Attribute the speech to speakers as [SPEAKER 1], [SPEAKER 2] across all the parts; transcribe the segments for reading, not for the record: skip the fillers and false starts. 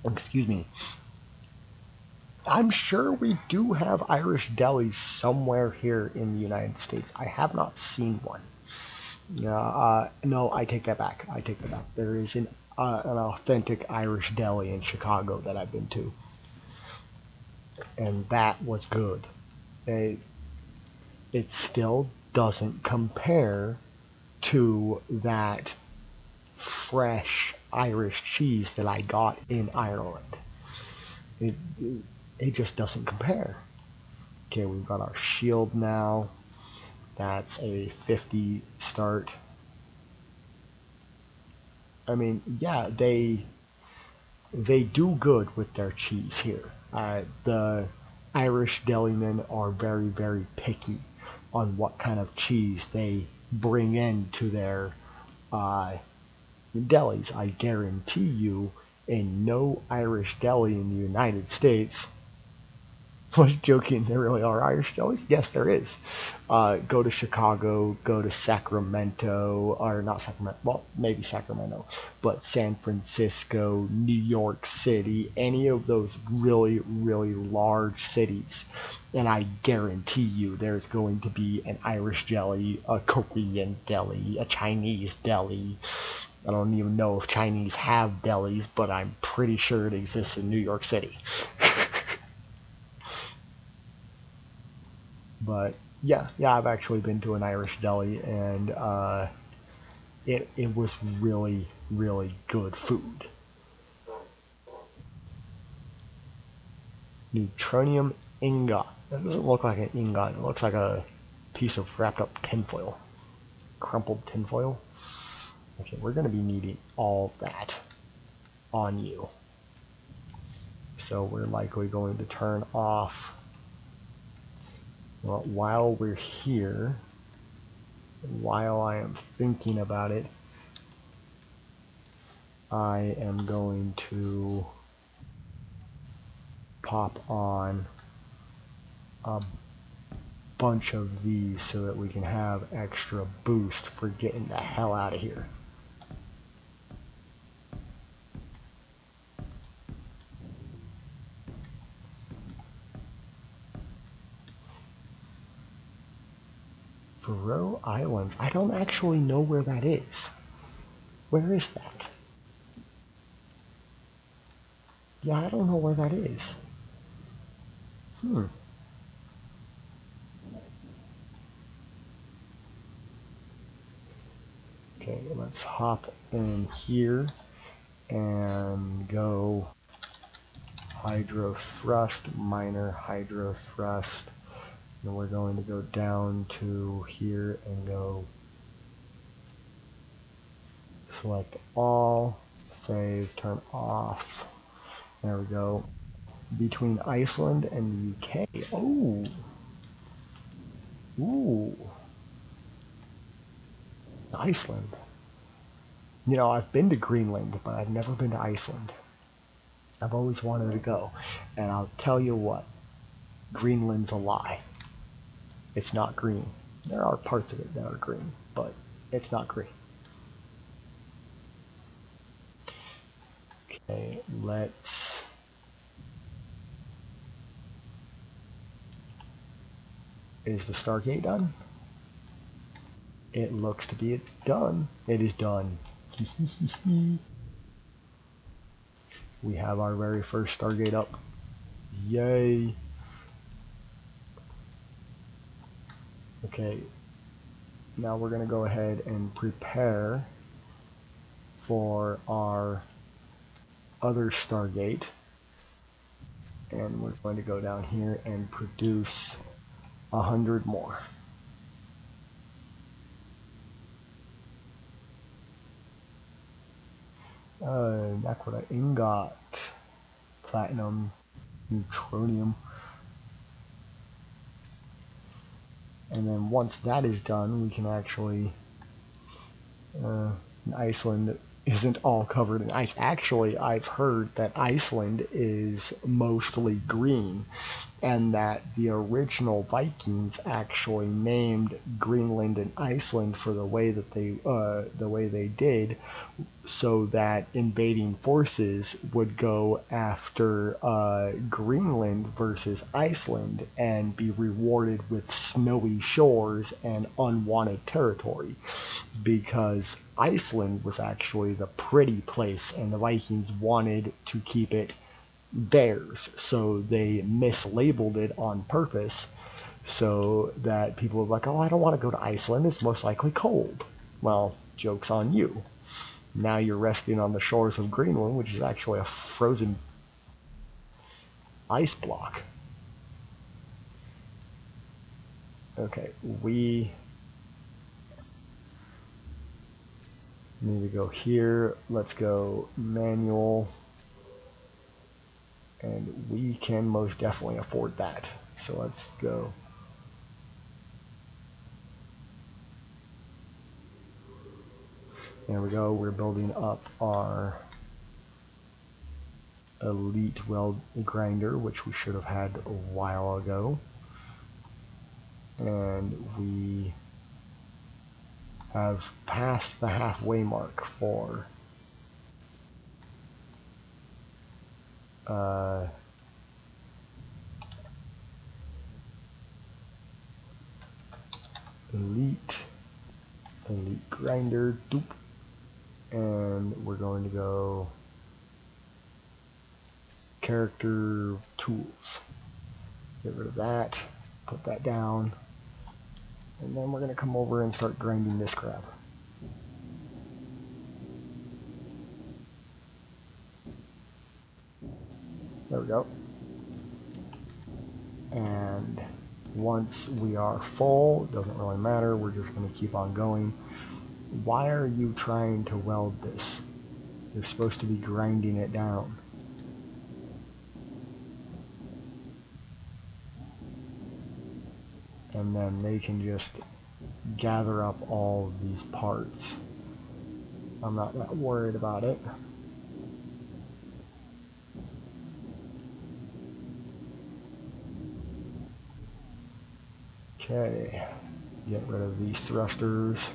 [SPEAKER 1] Excuse me. I'm sure we do have Irish delis somewhere here in the United States. I have not seen one. No, I take that back. I take that back. There is an authentic Irish deli in Chicago that I've been to, and that was good. It, it still doesn't compare to that fresh Irish cheese that I got in Ireland. It, it just doesn't compare. Okay, we've got our shield now. That's a 50 start. I mean, yeah, they do good with their cheese here. The Irish delimen are very, very picky on what kind of cheese they bring into their uh, delis. I guarantee you, in no Irish deli in the United States. I was joking. There really are Irish delis. Yes, there is. Go to Chicago, go to Sacramento, or not Sacramento, well, maybe Sacramento, but San Francisco, New York City, any of those really, really large cities. And I guarantee you there's going to be an Irish deli, a Korean deli, a Chinese deli. I don't even know if Chinese have delis, but I'm pretty sure it exists in New York City. But yeah, I've actually been to an Irish deli, and it was really, really good food. Neutronium ingot. That doesn't look like an ingot. It looks like a piece of wrapped up tinfoil, crumpled tinfoil. Okay, we're going to be needing all that on you. So we're likely going to turn off. Well, while we're here, while I am thinking about it, I am going to pop on a bunch of these so that we can have extra boost for getting the hell out of here. Faroe Islands. I don't actually know where that is. Where is that? Yeah, I don't know where that is. Okay, let's hop in here and go hydro thrust, minor hydro thrust. And we're going to go down to here and go select all, save, turn off. There we go. Between Iceland and the UK. Oh. Ooh. Iceland. You know, I've been to Greenland, but I've never been to Iceland. I've always wanted to go. And I'll tell you what, Greenland's a lie. It's not green. There are parts of it that are green, but it's not green. Okay, let's... Is the Stargate done? It looks to be done. It is done. We have our very first Stargate up. Yay. Okay, now we're going to go ahead and prepare for our other Stargate. And we're going to go down here and produce 100 more. Naquita ingot, platinum, neutronium. And then once that is done, we can actually, in Iceland, isn't all covered in ice. Actually, I've heard that Iceland is mostly green, and that the original Vikings actually named Greenland and Iceland for the way that they did, so that invading forces would go after Greenland versus Iceland and be rewarded with snowy shores and unwanted territory, because Iceland was actually the pretty place and the Vikings wanted to keep it theirs, so they mislabeled it on purpose so that people were like, oh, I don't want to go to Iceland, it's most likely cold. Well, joke's on you. Now you're resting on the shores of Greenland, which is actually a frozen ice block. Okay, we need to go here. Let's go manual. And we can most definitely afford that. So let's go. There we go. We're building up our elite weld grinder, which we should have had a while ago. And we have passed the halfway mark for elite grinder, doop. And we're going to go character tools. Get rid of that, put that down, and then we're going to come over and start grinding this crap. There we go. And once we are full, it doesn't really matter, we're just going to keep on going. Why are you trying to weld this? You're supposed to be grinding it down. And then they can just gather up all of these parts. I'm not that worried about it. Okay, get rid of these thrusters.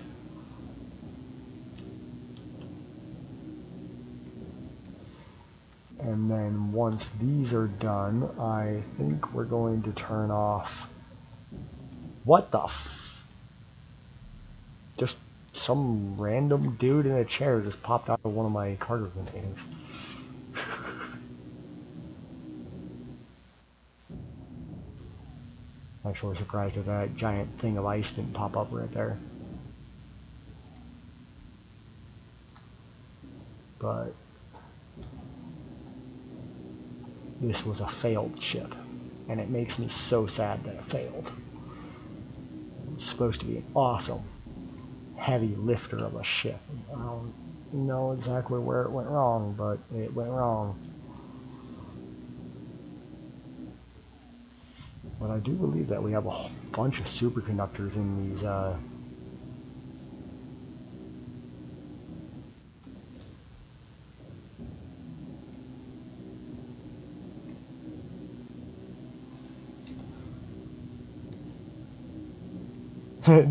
[SPEAKER 1] And then once these are done, I think we're going to turn off. What the f? Just some random dude in a chair just popped out of one of my cargo containers. Actually surprised that that giant thing of ice didn't pop up right there. But this was a failed ship, and it makes me so sad that it failed. It's supposed to be an awesome heavy lifter of a ship. I don't know exactly where it went wrong, but it went wrong. But I do believe that we have a whole bunch of superconductors in these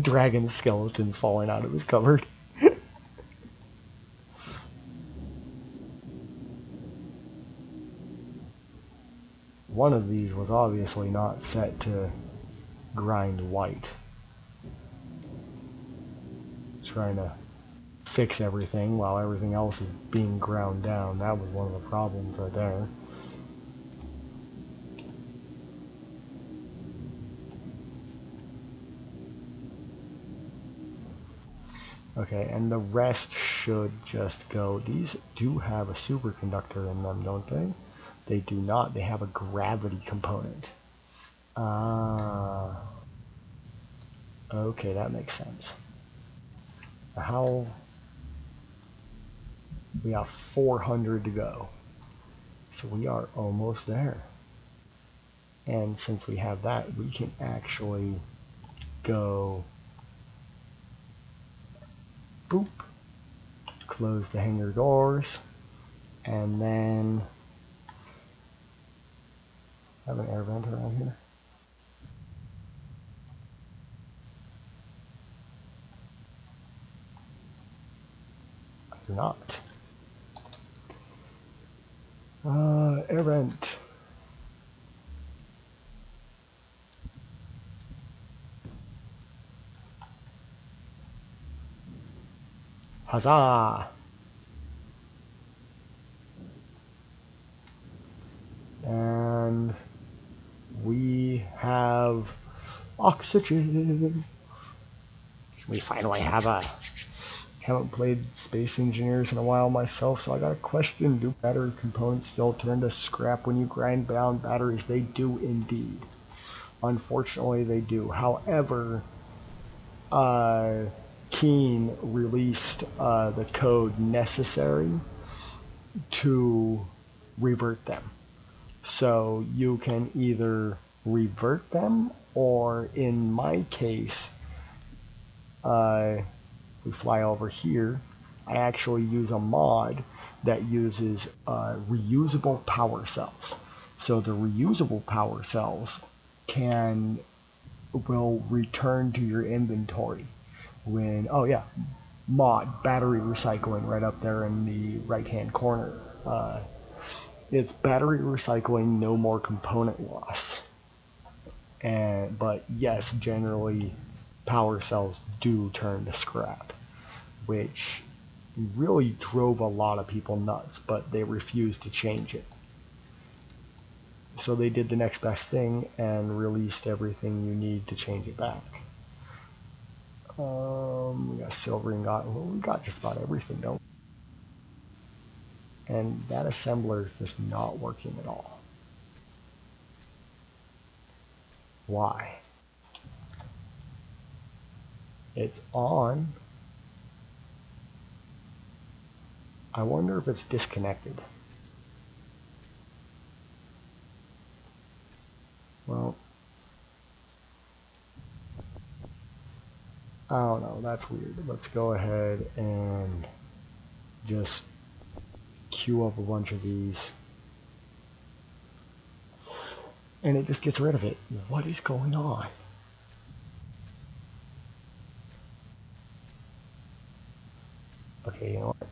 [SPEAKER 1] dragon skeletons falling out of his cupboard. One of these was obviously not set to grind white. Trying to fix everything while everything else is being ground down. That was one of the problems right there. Okay, and the rest should just go. These do have a superconductor in them, don't they? They do not. They have a gravity component. Ah. Okay, that makes sense. How? We have 400 to go. So we are almost there. And since we have that, we can actually go boop, close the hangar doors, and then have an air vent around here. I do not. Air vent. Huzzah! And we have oxygen. We finally have a... Haven't played Space Engineers in a while myself, so I got a question. Do battery components still turn to scrap when you grind down batteries? They do indeed. Unfortunately, they do. However, Keen released the code necessary to revert them. So you can either revert them, or in my case, we fly over here, I actually use a mod that uses reusable power cells. So the reusable power cells will return to your inventory when, oh yeah, mod, battery recycling right up there in the right hand corner. It's battery recycling, no more component loss. But yes, generally power cells do turn to scrap, which really drove a lot of people nuts, but they refused to change it. So they did the next best thing and released everything you need to change it back. We got silver and we got just about everything, don't we? And that assembler is just not working at all. Why? It's on. I wonder if it's disconnected. Well, I don't know, that's weird. Let's go ahead and just queue up a bunch of these. And it just gets rid of it. What is going on? Okay, you know what?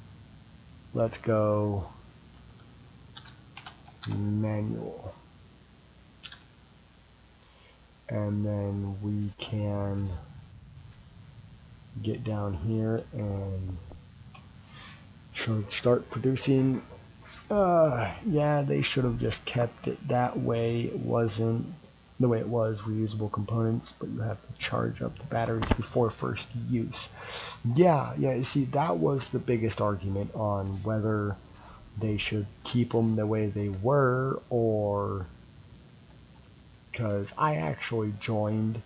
[SPEAKER 1] Let's go manual. And then we can get down here and start producing. Yeah, they should have just kept it that way. It wasn't the way it was, reusable components, but you have to charge up the batteries before first use. Yeah, you see, that was the biggest argument on whether they should keep them the way they were, or because I actually joined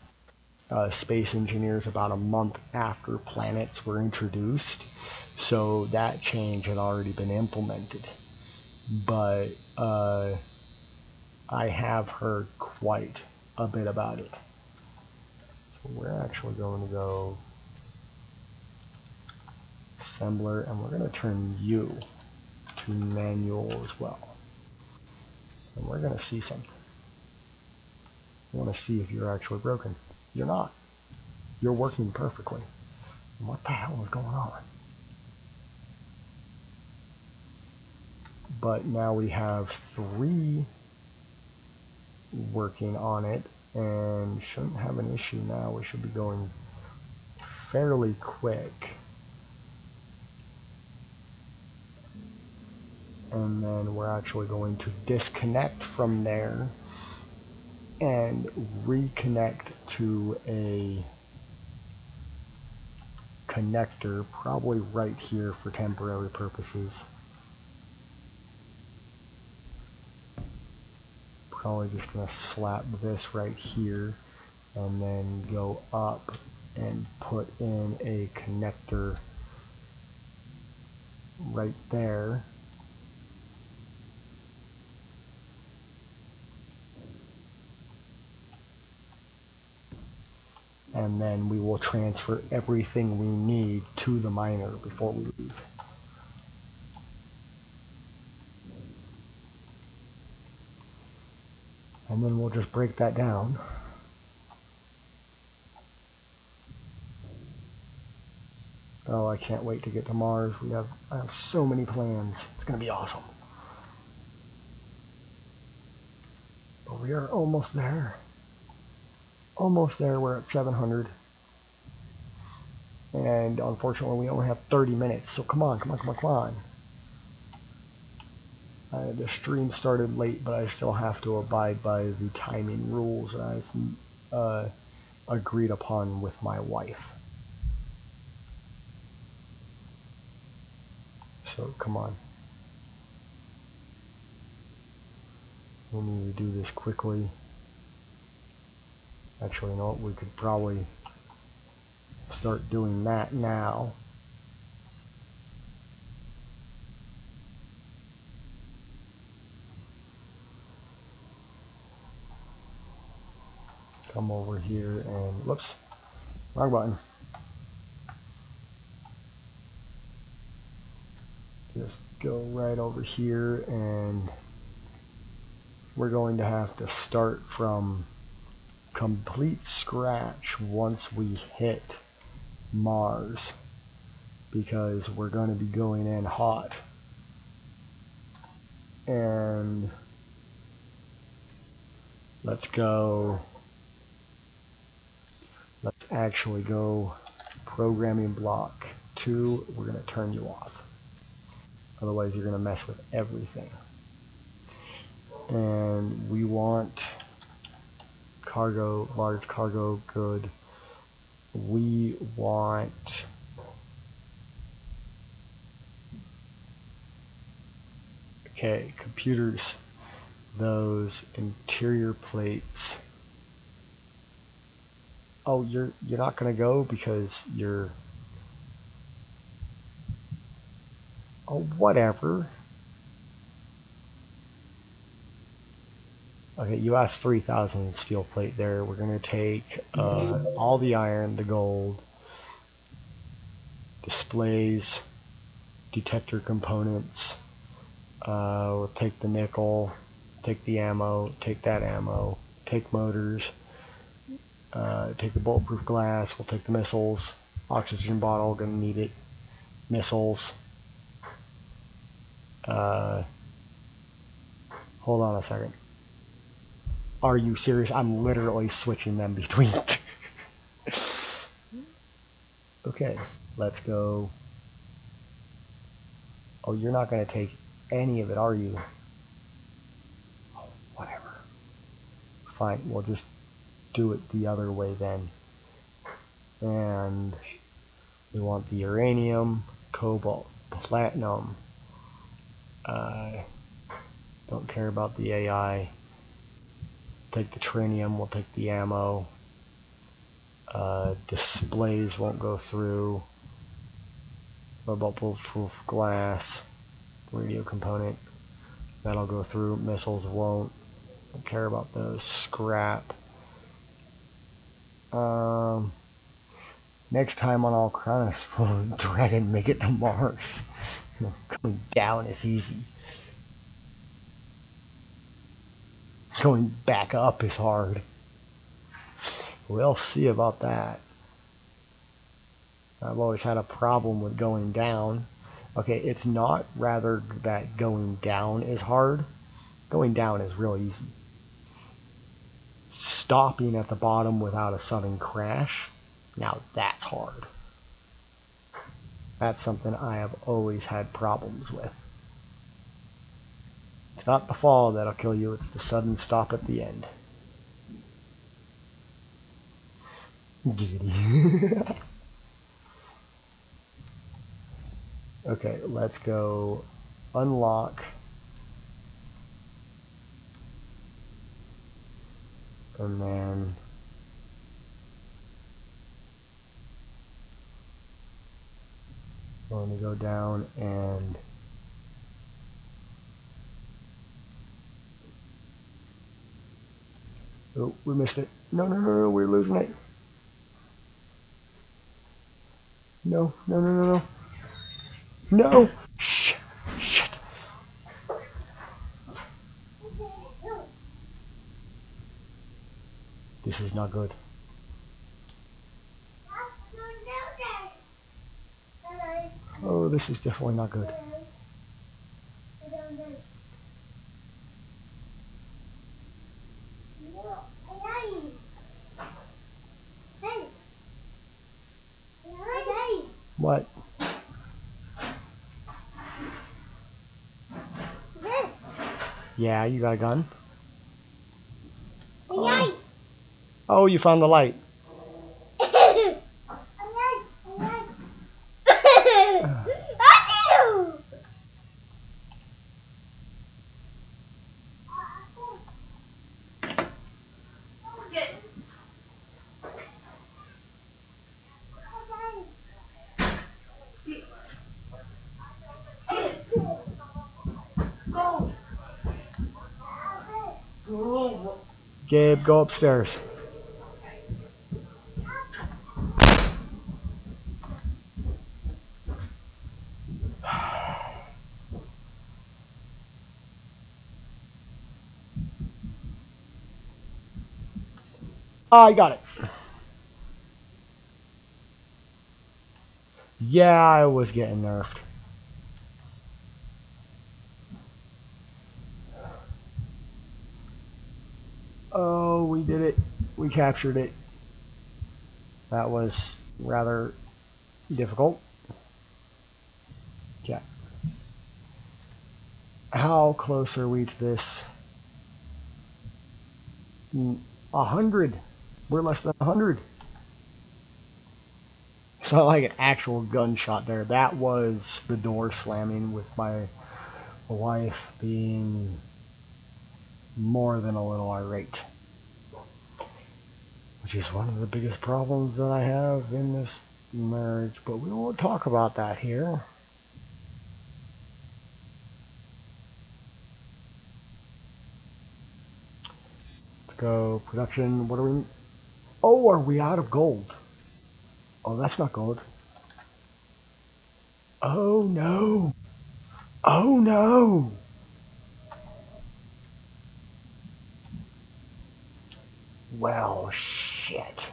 [SPEAKER 1] Space Engineers about a month after planets were introduced, so that change had already been implemented. But I have heard quite a bit about it. So we're actually going to go assembler, and we're going to turn you to manual as well. And we're going to see something. I want to see if you're actually broken. You're not. You're working perfectly. What the hell is going on? But now we have 3 working on it, and shouldn't have an issue now. We should be going fairly quick. And then we're actually going to disconnect from there and reconnect to a connector, probably right here for temporary purposes. Probably just going to slap this right here and then go up and put in a connector right there. And then we will transfer everything we need to the miner before we leave. And then we'll just break that down. Oh, I can't wait to get to Mars. I have so many plans. It's going to be awesome. But we are almost there. Almost there. We're at 700. And unfortunately, we only have 30 minutes. So come on, come on, come on, come on. The stream started late, but I still have to abide by the timing rules that I've agreed upon with my wife. So come on. We need to do this quickly. Actually, you know what? We could probably start doing that now. Come over here and, whoops, wrong button. Just go right over here, and we're going to have to start from complete scratch once we hit Mars, because we're going to be going in hot. And let's actually go programming block 2. We're going to turn you off. Otherwise, you're going to mess with everything. And we want cargo, large cargo, good. We want okay, computers, those interior plates. Oh, you're not gonna go because you're, oh, whatever. Okay, you have 3,000 steel plate there. We're gonna take all the iron, the gold, displays, detector components. We'll take the nickel, take the ammo, take that ammo, take motors, take the bulletproof glass, we'll take the missiles, oxygen bottle, gonna need it, missiles. Hold on a second. Are you serious? I'm literally switching them between two. Okay, let's go. Oh, you're not gonna take any of it, are you? Oh, whatever. Fine, we'll just do it the other way then. And we want the uranium, cobalt, platinum. Don't care about the AI. Take the trinium, we'll take the ammo. Displays won't go through. Bulletproof glass, radio component, that'll go through. Missiles won't. Don't care about those. Scrap. Next time on All Crownus, we'll try to make it to Mars. Going down is easy. Going back up is hard. We'll see about that. I've always had a problem with going down. Okay, it's not rather that going down is hard. Going down is real easy. Stopping at the bottom without a sudden crash, now that's hard. That's something I have always had problems with. It's not the fall that'll kill you, it's the sudden stop at the end. Giddy. Okay, let's go unlock. And then we're going to go down and oh, we missed it. No, no, no, no, we're losing it. No, no, no, no, no. No! Shit! this is not good. Oh, this is definitely not good. What? Yeah, you got a gun? Oh, oh, you found the light. Gabe, go upstairs. I got it. Yeah, I was getting nerfed. Oh, we did it. We captured it. That was rather difficult. Yeah. How close are we to this? 100. We're less than 100. It's not like an actual gunshot there. That was the door slamming with my wife being more than a little irate. Which is one of the biggest problems that I have in this marriage, but we won't talk about that here. Let's go production. What are we? Oh, are we out of gold? Oh, that's not gold. Oh no. Oh no. Well, shit.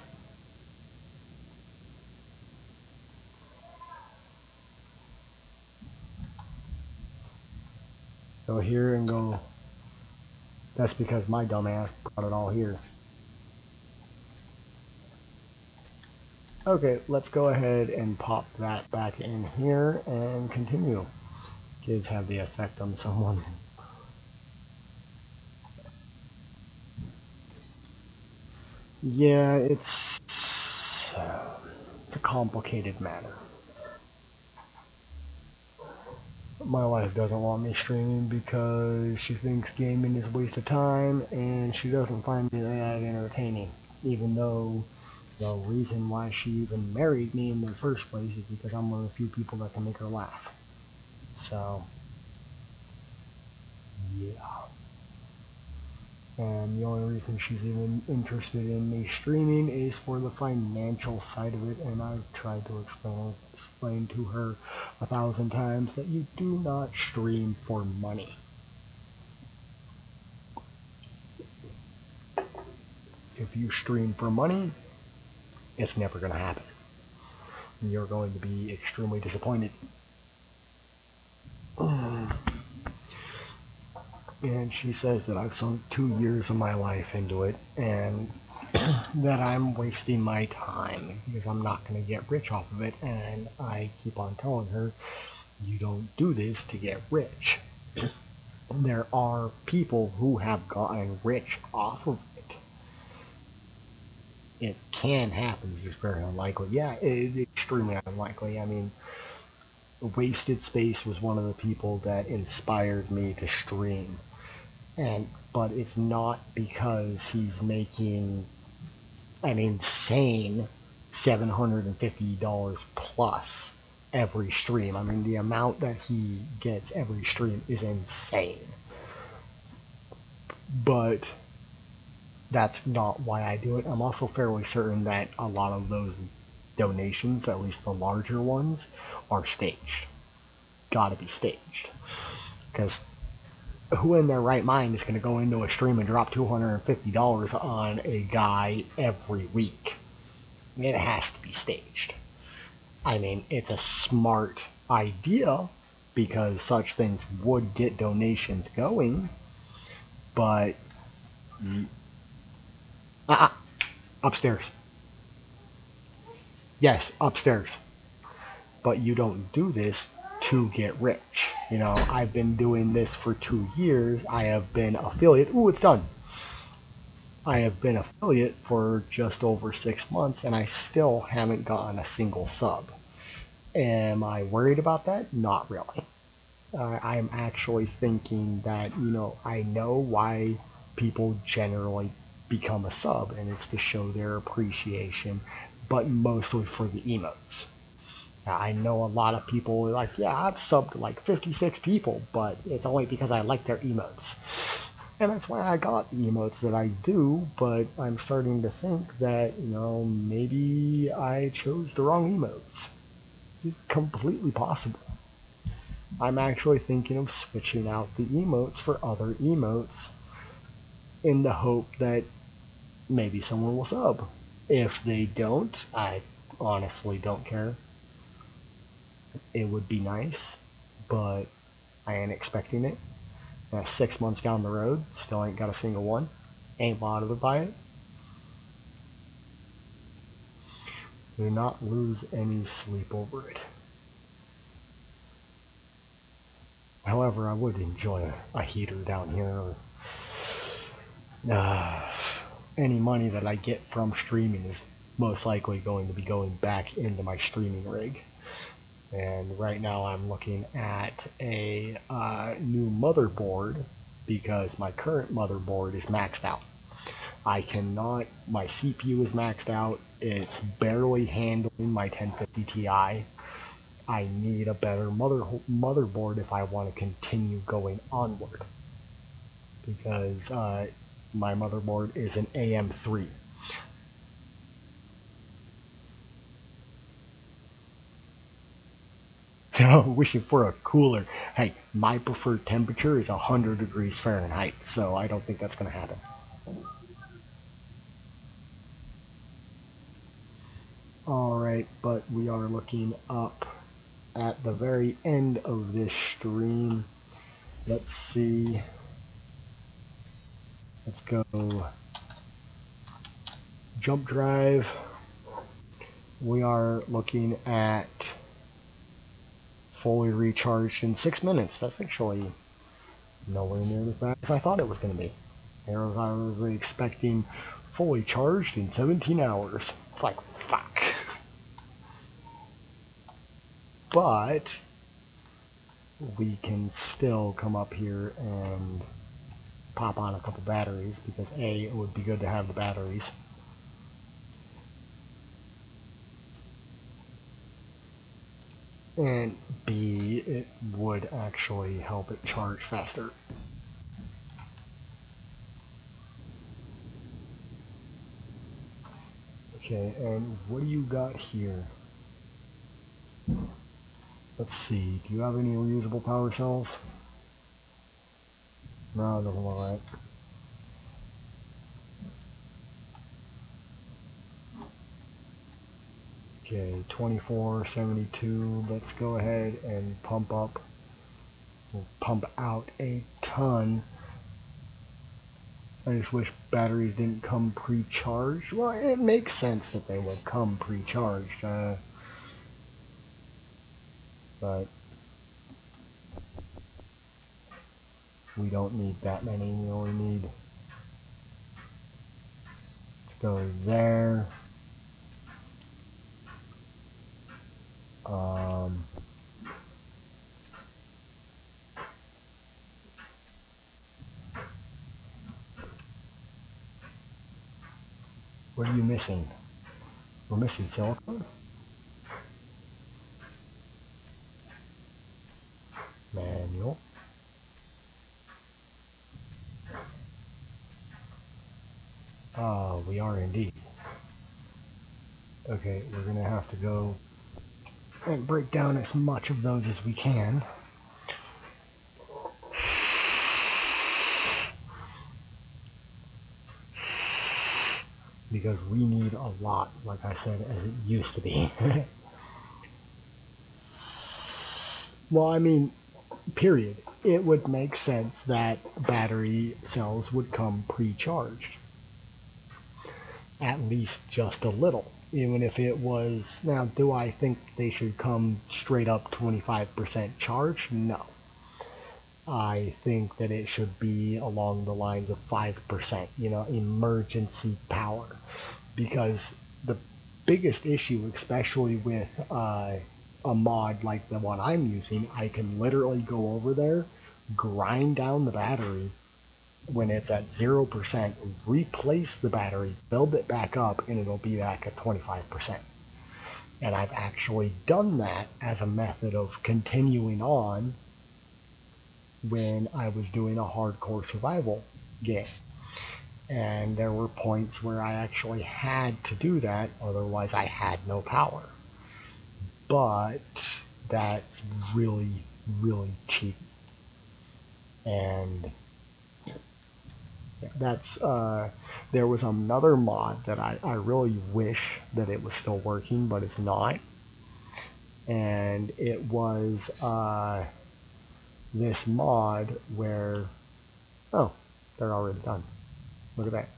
[SPEAKER 1] Go here and go. That's because my dumbass brought it all here. Okay, let's go ahead and pop that back in here and continue. Kids have the effect on someone. Yeah, it's a complicated matter. My wife doesn't want me streaming because she thinks gaming is a waste of time and she doesn't find me that entertaining, even though the reason why she even married me in the first place is because I'm one of the few people that can make her laugh. So, yeah. And the only reason she's even interested in me streaming is for the financial side of it, and I've tried to explain to her 1,000 times that you do not stream for money. If you stream for money, it's never going to happen. You're going to be extremely disappointed. And she says that I've sunk 2 years of my life into it, and that I'm wasting my time because I'm not going to get rich off of it. And I keep on telling her, you don't do this to get rich. There are people who have gotten rich off of it. It can happen, it's just very unlikely. Yeah, it's extremely unlikely. I mean, Wasted Space was one of the people that inspired me to stream. But it's not because he's making an insane $750 plus every stream. I mean, the amount that he gets every stream is insane. But that's not why I do it. I'm also fairly certain that a lot of those donations, at least the larger ones, are staged. Gotta be staged. Because who in their right mind is going to go into a stream and drop $250 on a guy every week? It has to be staged. I mean, it's a smart idea because such things would get donations going, but upstairs. Yes, upstairs. But you don't do this to get rich. You know, I've been doing this for 2 years. I have been affiliate. Ooh, it's done. I have been affiliate for just over 6 months, and I still haven't gotten a single sub. Am I worried about that? Not really. I'm actually thinking that, you know, I know why people generally become a sub, and it's to show their appreciation, but mostly for the emotes. Now, I know a lot of people are like, yeah, I've subbed like 56 people, but it's only because I like their emotes. And that's why I got the emotes that I do, but I'm starting to think that, you know, maybe I chose the wrong emotes. It's completely possible. I'm actually thinking of switching out the emotes for other emotes in the hope that maybe someone will sub. If they don't, I honestly don't care. It would be nice, but I ain't expecting it. 6 months down the road, still ain't got a single one. Ain't bothered by it. Do not lose any sleep over it. However, I would enjoy a heater down here. Any money that I get from streaming is most likely going to be going back into my streaming rig. And right now I'm looking at a new motherboard because my current motherboard is maxed out. I cannot, my CPU is maxed out, it's barely handling my 1050 Ti. I need a better motherboard if I want to continue going onward. Because my motherboard is an AM3. Wishing for a cooler. Hey, my preferred temperature is 100 degrees Fahrenheit, so I don't think that's going to happen. Alright, but we are looking up at the very end of this stream. Let's see. Let's go jump drive. We are looking at fully recharged in 6 minutes. That's actually nowhere near as fast as I thought it was going to be. I was expecting fully charged in 17 hours. It's like, fuck. But we can still come up here and pop on a couple batteries because A, it would be good to have the batteries. And B, it would actually help it charge faster. Okay, and what do you got here? Let's see, do you have any reusable power cells? No, it doesn't look like. Okay, 2472, let's go ahead and pump up. We'll pump out a ton. I just wish batteries didn't come pre-charged. Well, it makes sense that they would come pre-charged, but we don't need that many. We only need to go there. What are you missing? We're missing silicone? Manual. We are indeed. Okay, we're gonna have to go and break down as much of those as we can. because we need a lot, like I said, as it used to be. Well, I mean, period. It would make sense that battery cells would come pre-charged. At least just a little. Even if it was, now do I think they should come straight up 25% charge? No. I think that it should be along the lines of 5%, emergency power. Because the biggest issue, especially with a mod like the one I'm using, I can literally go over there, grind down the battery when it's at 0%, replace the battery, build it back up, and it'll be back at 25%. And I've actually done that as a method of continuing on when I was doing a hardcore survival game. And there were points where I actually had to do that, otherwise I had no power. But that's really, really cheap. And that's there was another mod that I really wish that it was still working, but it's not. And it was this mod where, oh, they're already done. Look at that.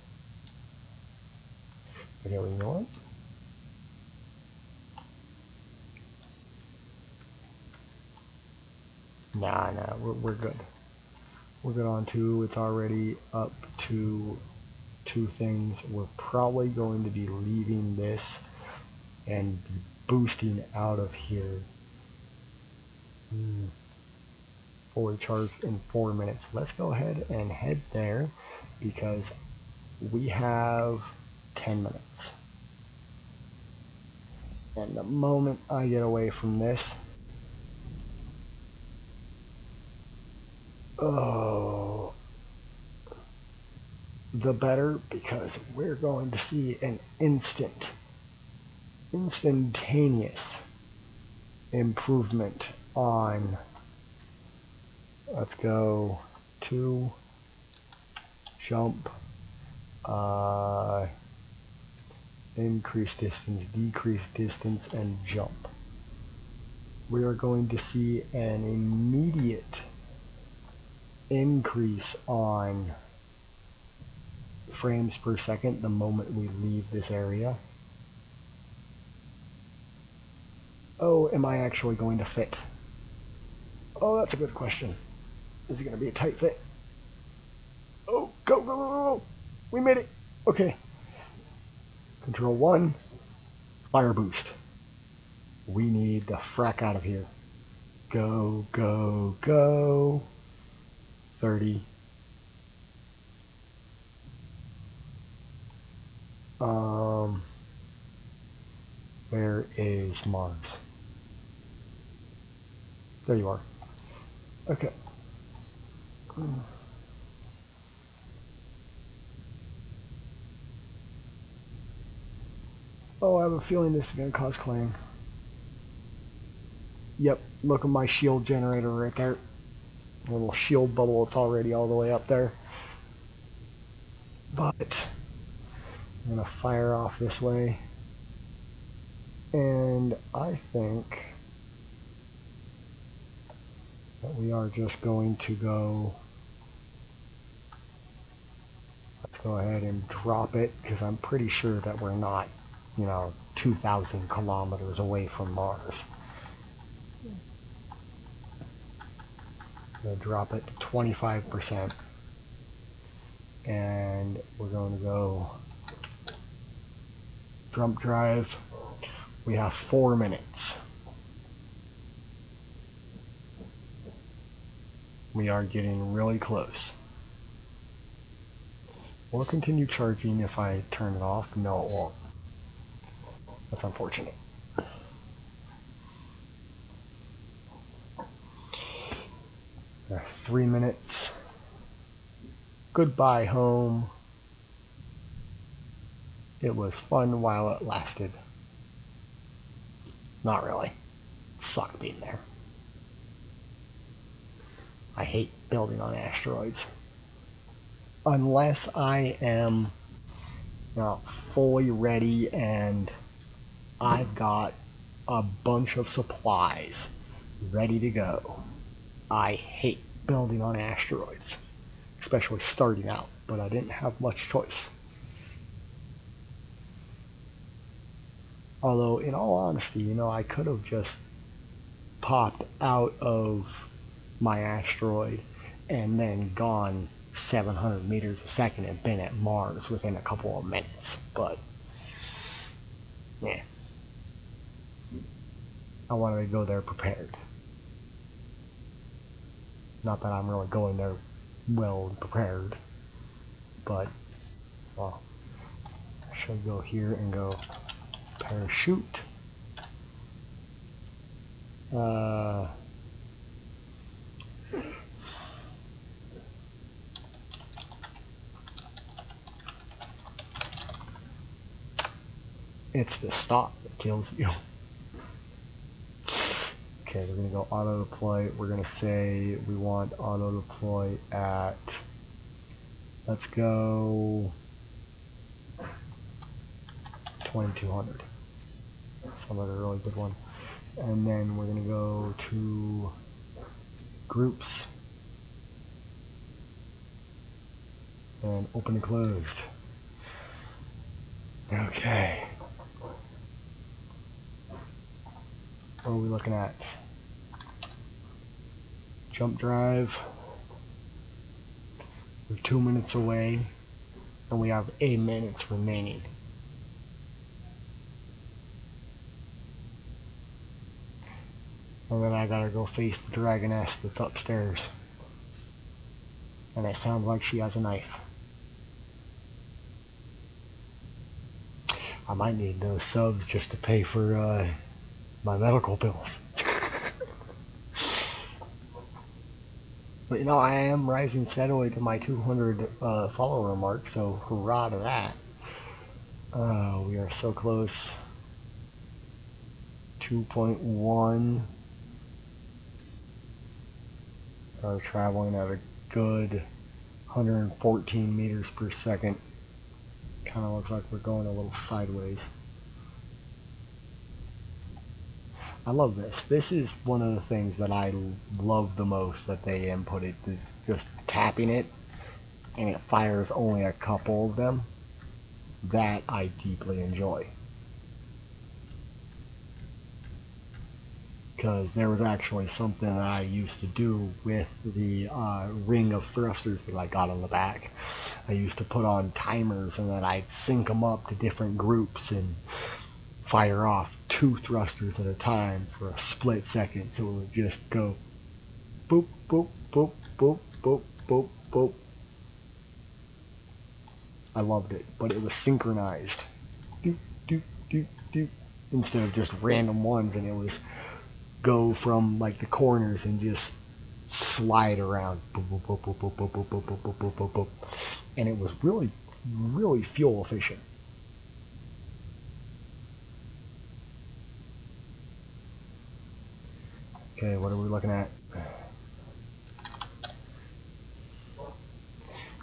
[SPEAKER 1] Okay, well, you know what? Nah, we're good. We're good on 2. It's already up to 2 things. We're probably going to be leaving this and be boosting out of here. Fully charged in 4 minutes. Let's go ahead and head there because we have 10 minutes. And the moment I get away from this, the better, because we're going to see an instantaneous improvement on, let's go to jump, increase distance, decrease distance, and jump. We are going to see an immediate increase on frames per second the moment we leave this area. Oh, am I actually going to fit? Oh, that's a good question. Is it going to be a tight fit? Oh, go! We made it! Okay. Control 1, fire boost. We need the frack out of here. Go, go, go. 30. Where is Mars? There you are. Okay. Oh, I have a feeling this is going to cause clang. Yep, look at my shield generator right there. A little shield bubble, it's already all the way up there. But I'm going to fire off this way. And I think that we are just going to go, let's go ahead and drop it, because I'm pretty sure that we're not, 2,000 kilometers away from Mars. I'm going to drop it to 25%. And we're going to go jump drive. We have 4 minutes. We are getting really close. Will it continue charging if I turn it off? No, it won't. That's unfortunate. 3 minutes. Goodbye, home. It was fun while it lasted. Not really. It sucked being there. I hate building on asteroids. Unless I am Now, fully ready, and I've got a bunch of supplies ready to go. I hate building on asteroids, especially starting out, but I didn't have much choice. Although, in all honesty, you know, I could have just popped out of my asteroid and then gone 700 meters a second and been at Mars within a couple of minutes, but yeah, I wanted to go there prepared. Not that I'm really going there well prepared, but well, I should go here and go parachute. It's the stop that kills you. Okay, we're going to go auto deploy. We're going to say we want auto deploy at, let's go 2200. Sounds like a really good one. And then we're going to go to groups and open and closed. Okay. What are we looking at? Jump drive. We're 2 minutes away, and we have 8 minutes remaining. And then I gotta go face the Dragoness that's upstairs. And it sounds like she has a knife. I might need those subs just to pay for my medical bills. But you know, I am rising steadily to my 200 follower mark, so hurrah to that. We are so close. 2.1. Are traveling at a good 114 meters per second. Kind of looks like we're going a little sideways. I love this. This is one of the things that I love the most that they inputted, is just tapping it and it fires only a couple of them. That I deeply enjoy. Because there was actually something that I used to do with the ring of thrusters that I got on the back. I used to put on timers and then I'd sync them up to different groups and fire off 2 thrusters at a time for a split second, so it would just go boop, boop, boop, boop, boop, boop, boop. I loved it, but it was synchronized. Doop, doop, doop, doop. Instead of just random ones, and it was go from like the corners and just slide around. Boop, boop, boop, boop, boop, boop, boop, boop, boop, boop, boop, boop. And it was really, really fuel efficient. Okay, what are we looking at?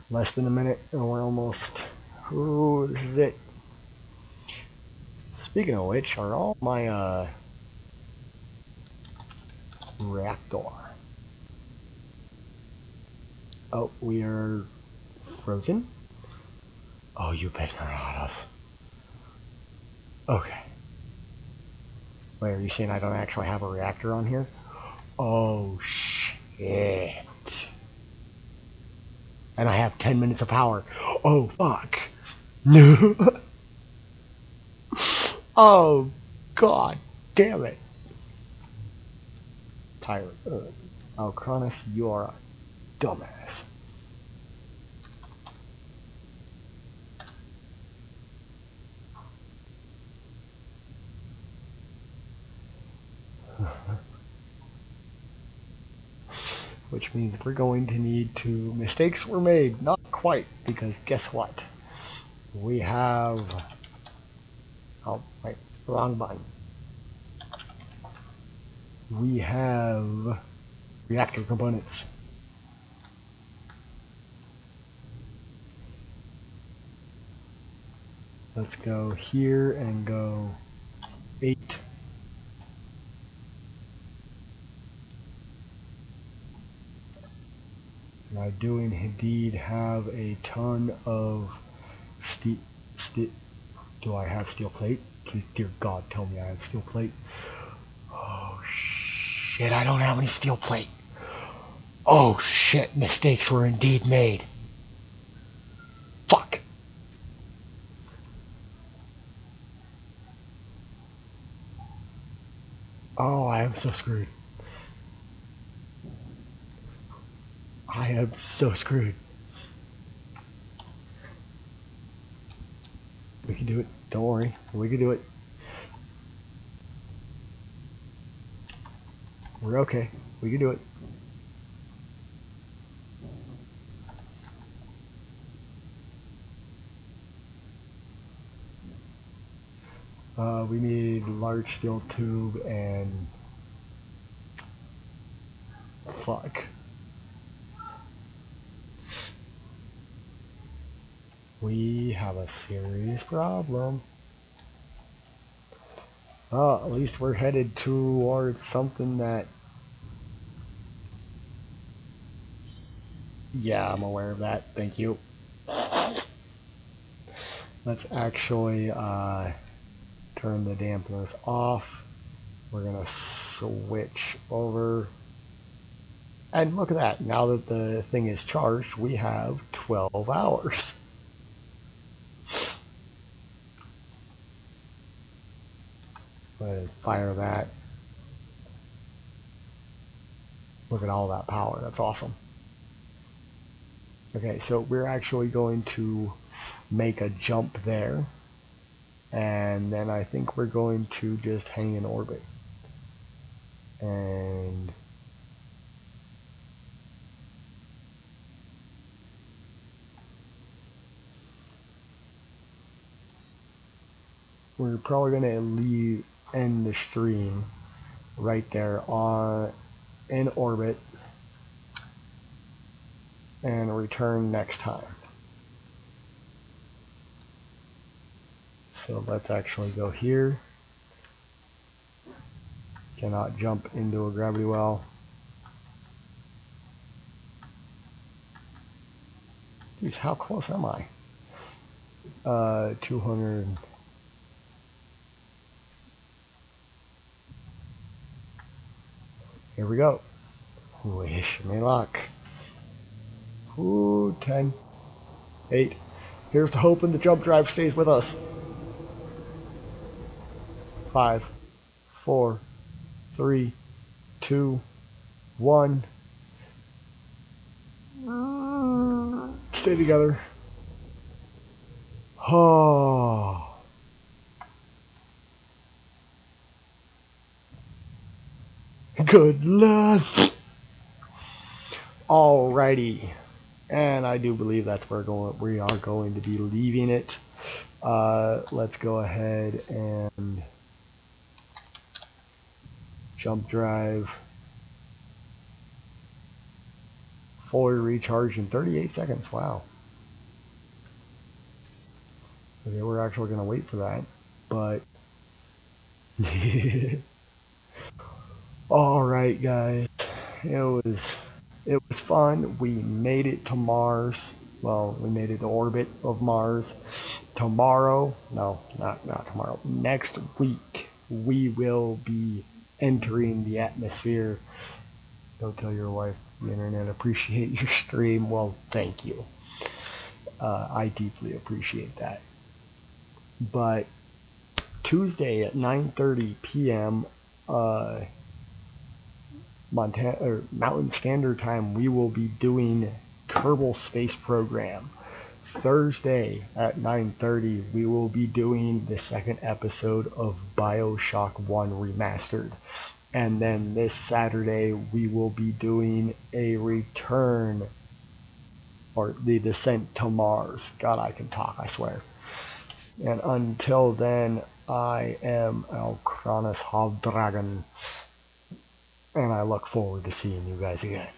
[SPEAKER 1] Less than a minute, and we're almost. Ooh, this is it. Speaking of which, are all my reactor? Oh, we are frozen. Oh, you better not have. Okay. Wait, are you saying I don't actually have a reactor on here? Oh, shit. And I have 10 minutes of power. Oh, fuck. No. Oh, god damn it. Tyrant. Oh, Cronus, you are a dumbass. Which means we're going to need to... Mistakes were made. Not quite, because guess what? We have... Oh, wait. Wrong button. We have... reactor components. Let's go here and go 8. And I do indeed have a ton of steel. Do I have steel plate? Dear God, tell me I have steel plate. Oh shit, I don't have any steel plate. Oh shit, mistakes were indeed made. Fuck. Oh, I am so screwed. I am so screwed. We can do it. Don't worry. We can do it. We're okay. We can do it. We need large steel tube and fuck. We have a serious problem. At least we're headed towards something that... Yeah, I'm aware of that. Thank you. Let's actually turn the dampeners off. We're gonna switch over. And look at that. Now that the thing is charged, we have 12 hours. Go ahead and fire that. Look at all that power. That's awesome. Okay, so we're actually going to make a jump there. And then I think we're going to just hang in orbit. And we're probably going to end the stream right there in orbit and return next time. So let's actually go here. Cannot jump into a gravity well. Jeez, how close am I? 200. Here we go. Wish me luck. Ooh, 10, 8. Here's to hoping the jump drive stays with us. 5, 4, 3, 2, 1. Stay together. Oh. Good luck. Alrighty. And I do believe that's where we are going to be leaving it. Let's go ahead and jump drive. Fully recharged in 38 seconds. Wow. Okay, we're actually going to wait for that. But alright guys. It was fun. We made it to Mars. Well, we made it to orbit of Mars. Tomorrow, no, not tomorrow. Next week, we will be entering the atmosphere. Don't tell your wife the internet appreciate your stream. Well, thank you. I deeply appreciate that. But Tuesday at 9:30 p.m. Montana or Mountain Standard Time, we will be doing Kerbal Space Program. Thursday at 9:30, we will be doing the second episode of BioShock 1 Remastered. And then this Saturday, we will be doing a return, or the Descent to Mars. God, I can talk, I swear. And until then, I am Alcronis Hobdragon. And I look forward to seeing you guys again.